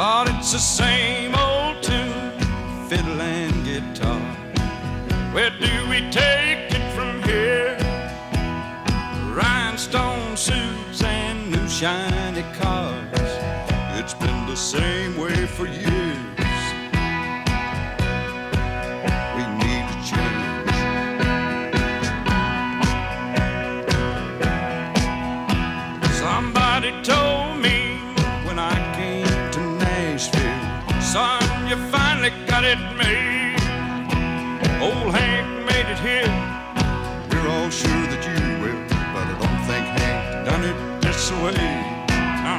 Lord, it's the same old tune, fiddle and guitar. Where do we take it from here? Rhinestone suits and new shiny cars. It's been the same way for years. We need to change. Somebody told me when I came to Nashville, son, you finally got it made. Old Hank made it here. We're all sure that you will, but I don't think Hank done it this way. No,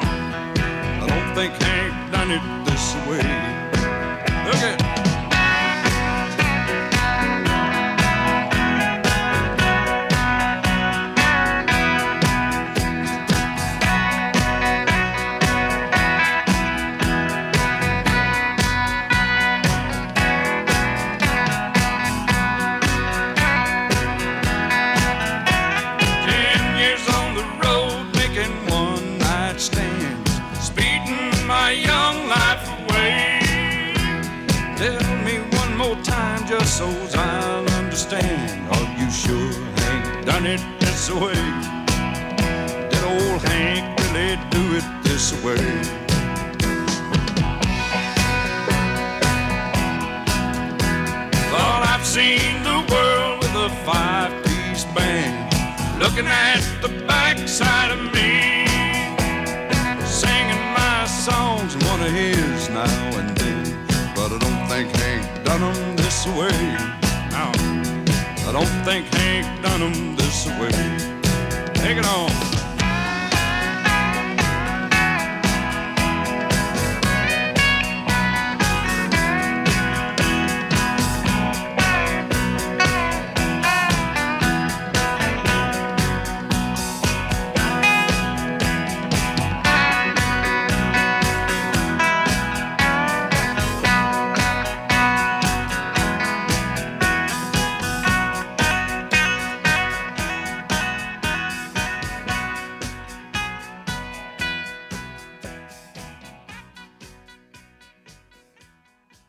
I don't think Hank done it this way. Look at it. Tell me one more time just so I'll understand. Are you sure Hank done it this way? Did old Hank really do it this way? Lord, I've seen the world with a five-piece band, looking at the backside of me, singing my songs and one of his now and then. But I don't think Hank done 'em this way. No, I don't think Hank done 'em this way. Take it on.